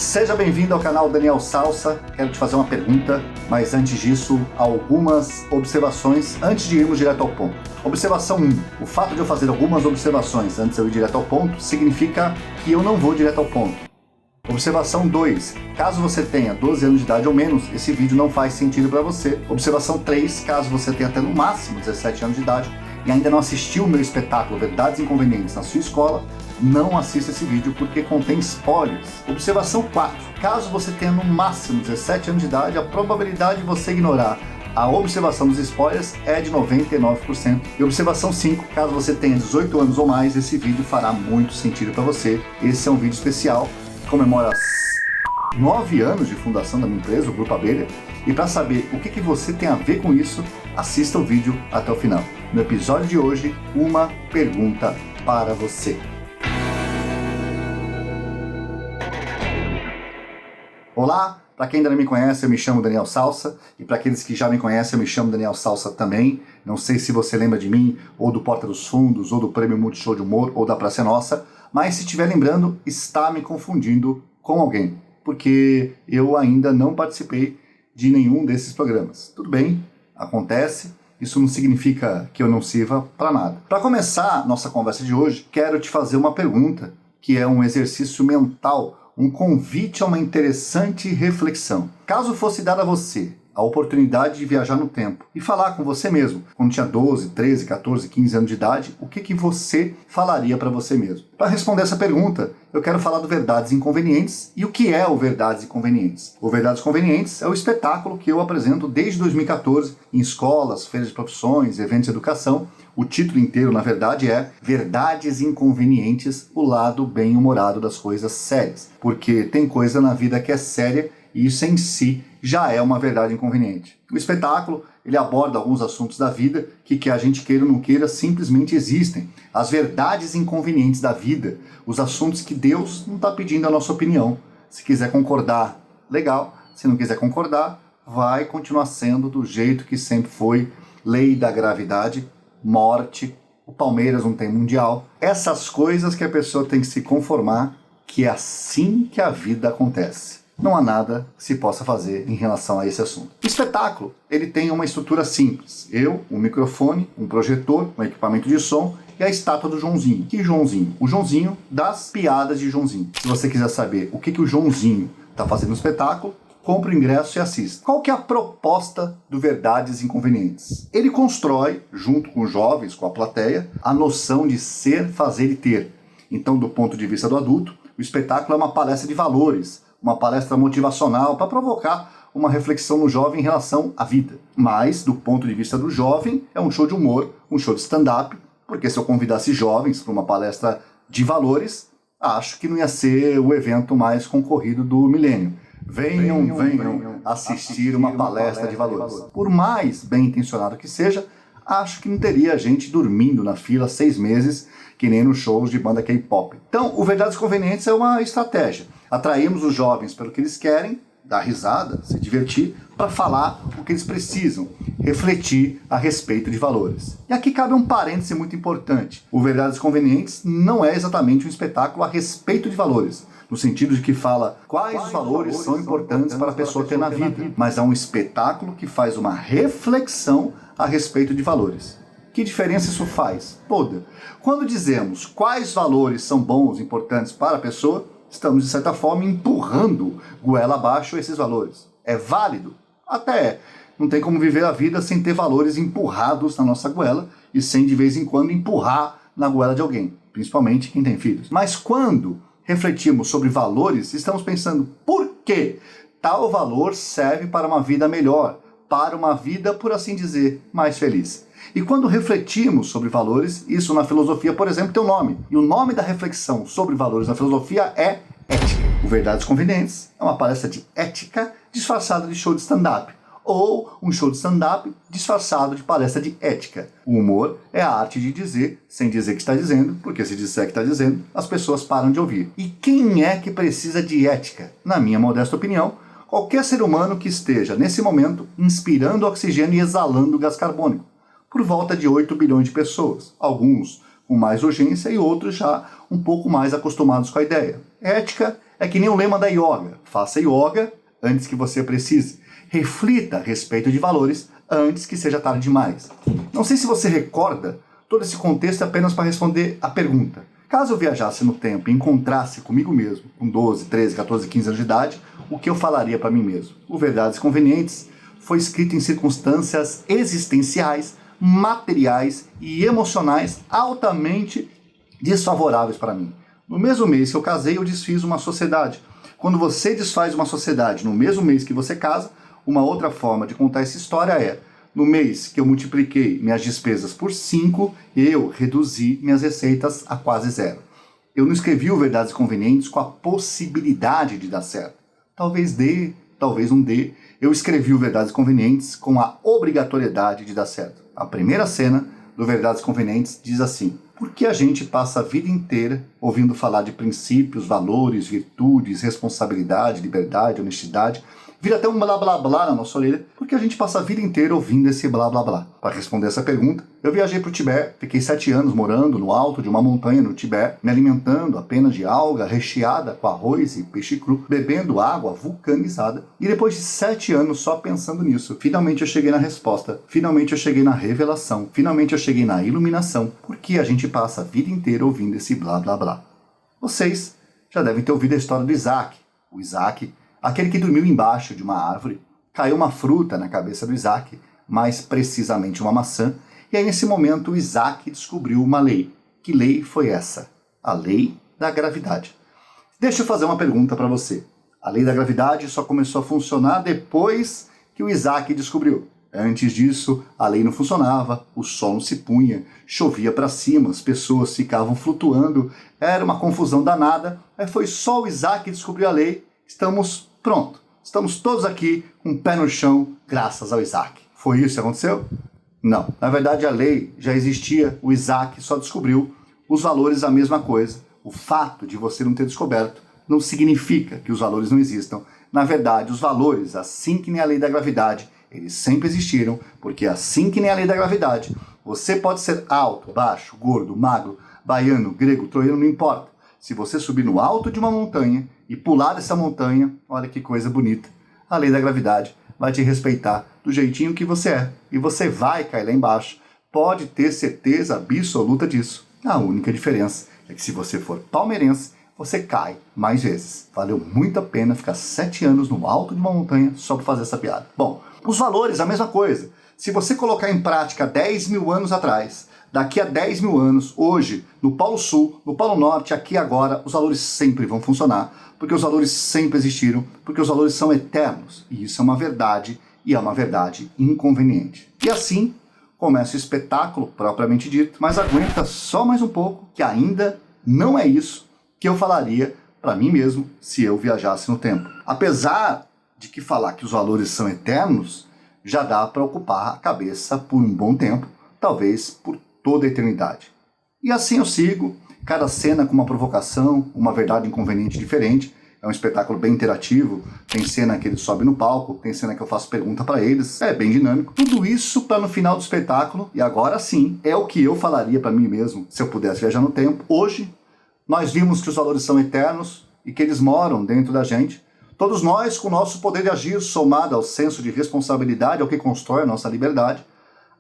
Seja bem-vindo ao canal Daniel Salsa. Quero te fazer uma pergunta, mas antes disso, algumas observações antes de irmos direto ao ponto. Observação 1. O fato de eu fazer algumas observações antes de eu ir direto ao ponto significa que eu não vou direto ao ponto. Observação 2. Caso você tenha 12 anos de idade ou menos, esse vídeo não faz sentido para você. Observação 3. Caso você tenha até no máximo 17 anos de idade e ainda não assistiu o meu espetáculo Verdades Inconvenientes na sua escola, não assista esse vídeo porque contém spoilers. Observação 4. Caso você tenha no máximo 17 anos de idade, a probabilidade de você ignorar a observação dos spoilers é de 99%. E observação 5. Caso você tenha 18 anos ou mais, esse vídeo fará muito sentido para você. Esse é um vídeo especial que comemora 9 anos de fundação da minha empresa, o Grupo Abelha. E para saber o que você tem a ver com isso, assista o vídeo até o final. No episódio de hoje, uma pergunta para você. Olá, para quem ainda não me conhece, eu me chamo Daniel Salsa, e para aqueles que já me conhecem, eu me chamo Daniel Salsa também. Não sei se você lembra de mim, ou do Porta dos Fundos, ou do Prêmio Multishow de Humor, ou da Praça é Nossa, mas se estiver lembrando, está me confundindo com alguém, porque eu ainda não participei de nenhum desses programas. Tudo bem, acontece, isso não significa que eu não sirva para nada. Para começar nossa conversa de hoje, quero te fazer uma pergunta, que é um exercício mental, um convite a uma interessante reflexão. Caso fosse dada a você a oportunidade de viajar no tempo e falar com você mesmo, quando tinha 12, 13, 14, 15 anos de idade, o que você falaria para você mesmo? Para responder essa pergunta, eu quero falar do Verdades Inconvenientes e o que é o Verdades Inconvenientes. O Verdades Inconvenientes é o espetáculo que eu apresento desde 2014 em escolas, feiras de profissões, eventos de educação. O título inteiro, na verdade, é Verdades Inconvenientes, o lado bem-humorado das coisas sérias. Porque tem coisa na vida que é séria e isso em si já é uma verdade inconveniente. O espetáculo, ele aborda alguns assuntos da vida que a gente queira ou não queira, simplesmente existem. As verdades inconvenientes da vida, os assuntos que Deus não está pedindo a nossa opinião. Se quiser concordar, legal. Se não quiser concordar, vai continuar sendo do jeito que sempre foi. Lei da gravidade, morte, o Palmeiras não tem mundial. Essas coisas que a pessoa tem que se conformar, que é assim que a vida acontece. Não há nada que se possa fazer em relação a esse assunto. O espetáculo, ele tem uma estrutura simples. Eu, um microfone, um projetor, um equipamento de som e a estátua do Joãozinho. Que Joãozinho? O Joãozinho das piadas de Joãozinho. Se você quiser saber o que o Joãozinho está fazendo no espetáculo, compre o ingresso e assista. Qual que é a proposta do Verdades Inconvenientes? Ele constrói, junto com os jovens, com a plateia, a noção de ser, fazer e ter. Então, do ponto de vista do adulto, o espetáculo é uma palestra de valores, uma palestra motivacional para provocar uma reflexão no jovem em relação à vida. Mas, do ponto de vista do jovem, é um show de humor, um show de stand-up, porque se eu convidasse jovens para uma palestra de valores, acho que não ia ser o evento mais concorrido do milênio. Venham assistir uma palestra de valores. Por mais bem intencionado que seja, acho que não teria gente dormindo na fila 6 meses, que nem nos shows de banda K-pop. Então, o Verdades Convenientes é uma estratégia. Atraímos os jovens pelo que eles querem, dar risada, se divertir, para falar o que eles precisam, refletir a respeito de valores. E aqui cabe um parêntese muito importante. O Verdades Convenientes não é exatamente um espetáculo a respeito de valores, no sentido de que fala quais os valores são importantes para a pessoa ter na vida, mas é um espetáculo que faz uma reflexão a respeito de valores. Que diferença isso faz? Toda. Quando dizemos quais valores são bons, importantes para a pessoa, estamos, de certa forma, empurrando goela abaixo esses valores. É válido? Até é. Não tem como viver a vida sem ter valores empurrados na nossa goela e sem, de vez em quando, empurrar na goela de alguém, principalmente quem tem filhos. Mas quando refletimos sobre valores, estamos pensando por que tal valor serve para uma vida melhor, para uma vida, por assim dizer, mais feliz. E quando refletimos sobre valores, isso na filosofia, por exemplo, tem um nome. E o nome da reflexão sobre valores na filosofia é ética. O Verdades Convenientes é uma palestra de ética disfarçada de show de stand-up. Ou um show de stand-up disfarçado de palestra de ética. O humor é a arte de dizer, sem dizer que está dizendo, porque se disser que está dizendo, as pessoas param de ouvir. E quem é que precisa de ética? Na minha modesta opinião, qualquer ser humano que esteja, nesse momento, inspirando oxigênio e exalando gás carbônico. Por volta de 8 bilhões de pessoas. Alguns com mais urgência e outros já um pouco mais acostumados com a ideia. Ética É que nem o lema da yoga. Faça yoga antes que você precise. Reflita a respeito de valores antes que seja tarde demais. Não sei se você recorda todo esse contexto apenas para responder a pergunta. Caso eu viajasse no tempo e encontrasse comigo mesmo, com 12, 13, 14, 15 anos de idade, o que eu falaria para mim mesmo? O Verdades Convenientes foi escrito em circunstâncias existenciais, materiais e emocionais altamente desfavoráveis para mim. No mesmo mês que eu casei, eu desfiz uma sociedade. Quando você desfaz uma sociedade no mesmo mês que você casa, uma outra forma de contar essa história é: no mês que eu multipliquei minhas despesas por 5, eu reduzi minhas receitas a quase zero. Eu não escrevi o Verdades Convenientes com a possibilidade de dar certo. Talvez dê, talvez não dê. Eu escrevi o Verdades Convenientes com a obrigatoriedade de dar certo. A primeira cena do Verdades Convenientes diz assim: por que a gente passa a vida inteira ouvindo falar de princípios, valores, virtudes, responsabilidade, liberdade, honestidade? Vira até um blá blá blá na nossa orelha, porque a gente passa a vida inteira ouvindo esse blá blá blá. Para responder essa pergunta, eu viajei para o Tibete, fiquei 7 anos morando no alto de uma montanha no Tibete, me alimentando apenas de alga recheada com arroz e peixe cru, bebendo água vulcanizada, e depois de 7 anos só pensando nisso, finalmente eu cheguei na resposta, finalmente eu cheguei na revelação, finalmente eu cheguei na iluminação, porque a gente passa a vida inteira ouvindo esse blá blá blá. Vocês já devem ter ouvido a história do Isaac. O Isaac, aquele que dormiu embaixo de uma árvore, caiu uma fruta na cabeça do Isaac, mais precisamente uma maçã, e aí nesse momento o Isaac descobriu uma lei. Que lei foi essa? A lei da gravidade. Deixa eu fazer uma pergunta para você. A lei da gravidade só começou a funcionar depois que o Isaac descobriu. Antes disso, a lei não funcionava, o sol não se punha, chovia para cima, as pessoas ficavam flutuando, era uma confusão danada. Aí foi só o Isaac que descobriu a lei. Pronto, estamos todos aqui com o pé no chão graças ao Isaac. Foi isso que aconteceu? Não. Na verdade, a lei já existia, o Isaac só descobriu. Os valores a mesma coisa. O fato de você não ter descoberto não significa que os valores não existam. Na verdade, os valores, assim que nem a lei da gravidade, eles sempre existiram, porque assim que nem a lei da gravidade, você pode ser alto, baixo, gordo, magro, baiano, grego, troiano, não importa. Se você subir no alto de uma montanha e pular dessa montanha, olha que coisa bonita, a lei da gravidade vai te respeitar do jeitinho que você é. E você vai cair lá embaixo. Pode ter certeza absoluta disso. A única diferença é que se você for palmeirense, você cai mais vezes. Valeu muito a pena ficar 7 anos no alto de uma montanha só para fazer essa piada. Bom, os valores, a mesma coisa. Se você colocar em prática 10 mil anos atrás, daqui a 10 mil anos, hoje, no Polo Sul, no Polo Norte, aqui e agora, os valores sempre vão funcionar, porque os valores sempre existiram, porque os valores são eternos. E isso é uma verdade, e é uma verdade inconveniente. E assim começa o espetáculo, propriamente dito, mas aguenta só mais um pouco, que ainda não é isso que eu falaria para mim mesmo se eu viajasse no tempo. Apesar de que falar que os valores são eternos, já dá para ocupar a cabeça por um bom tempo, talvez por toda a eternidade. E assim eu sigo, cada cena com uma provocação, uma verdade inconveniente diferente. É um espetáculo bem interativo, tem cena que eles sobem no palco, tem cena que eu faço pergunta para eles, é bem dinâmico. Tudo isso para no final do espetáculo, e agora sim, é o que eu falaria para mim mesmo se eu pudesse viajar no tempo. Hoje, nós vimos que os valores são eternos e que eles moram dentro da gente. Todos nós, com o nosso poder de agir somado ao senso de responsabilidade, ao que constrói a nossa liberdade,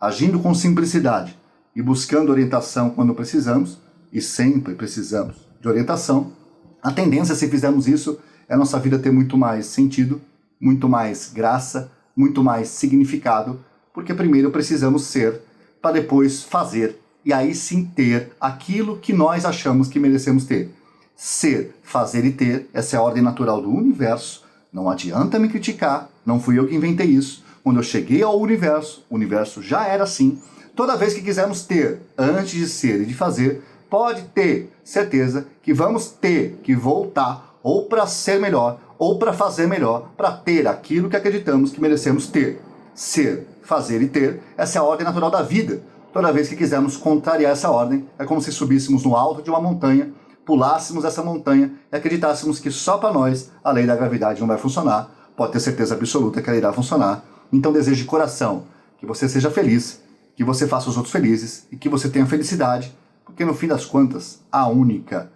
agindo com simplicidade e buscando orientação quando precisamos, e sempre precisamos de orientação, a tendência, se fizermos isso, é a nossa vida ter muito mais sentido, muito mais graça, muito mais significado, porque primeiro precisamos ser, para depois fazer, e aí sim ter aquilo que nós achamos que merecemos ter. Ser, fazer e ter, essa é a ordem natural do universo. Não adianta me criticar, não fui eu que inventei isso. Quando eu cheguei ao universo, o universo já era assim. Toda vez que quisermos ter, antes de ser e de fazer, pode ter certeza que vamos ter que voltar ou para ser melhor, ou para fazer melhor, para ter aquilo que acreditamos que merecemos ter. Ser, fazer e ter, essa é a ordem natural da vida. Toda vez que quisermos contrariar essa ordem, é como se subíssemos no alto de uma montanha, pulássemos essa montanha e acreditássemos que só para nós a lei da gravidade não vai funcionar. Pode ter certeza absoluta que ela irá funcionar. Então desejo de coração que você seja feliz, que você faça os outros felizes e que você tenha felicidade, porque no fim das contas, a única,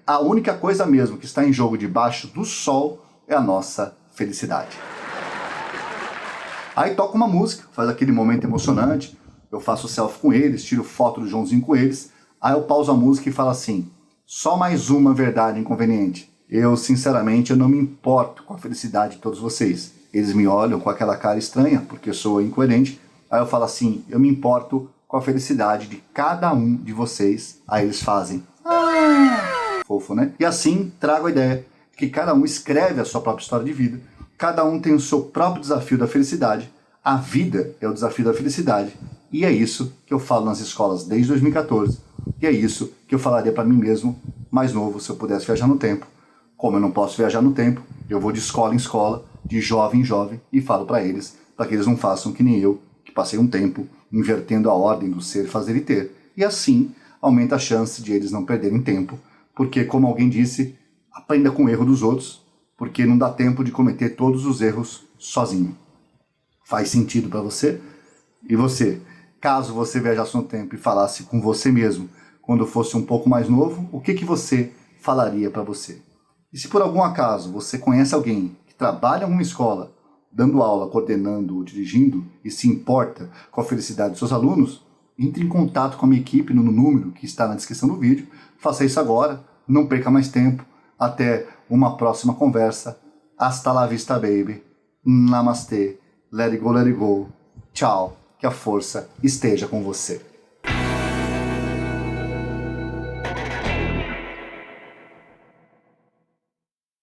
a única coisa mesmo que está em jogo debaixo do sol é a nossa felicidade. Aí toca uma música, faz aquele momento emocionante, eu faço selfie com eles, tiro foto do Joãozinho com eles, aí eu pauso a música e falo assim, só mais uma verdade inconveniente. Eu, sinceramente, eu não me importo com a felicidade de todos vocês. Eles me olham com aquela cara estranha, porque eu sou incoerente. Aí eu falo assim, eu me importo com a felicidade de cada um de vocês. Aí eles fazem, fofo, né? E assim trago a ideia que cada um escreve a sua própria história de vida. Cada um tem o seu próprio desafio da felicidade. A vida é o desafio da felicidade. E é isso que eu falo nas escolas desde 2014. E é isso que eu falaria para mim mesmo, mais novo, se eu pudesse viajar no tempo. Como eu não posso viajar no tempo, eu vou de escola em escola, de jovem em jovem, e falo para eles que eles não façam que nem eu, que passei um tempo invertendo a ordem do ser, fazer e ter. E assim aumenta a chance de eles não perderem tempo, porque, como alguém disse, aprenda com o erro dos outros, porque não dá tempo de cometer todos os erros sozinho. Faz sentido para você? E você, caso você viajasse no tempo e falasse com você mesmo, quando fosse um pouco mais novo, o que você falaria para você? E se por algum acaso você conhece alguém que trabalha em uma escola, dando aula, coordenando ou dirigindo, e se importa com a felicidade dos seus alunos, entre em contato com a minha equipe no número que está na descrição do vídeo. Faça isso agora, não perca mais tempo. Até uma próxima conversa. Hasta la vista, baby. Namastê. Let it go, let it go. Tchau. Que a força esteja com você.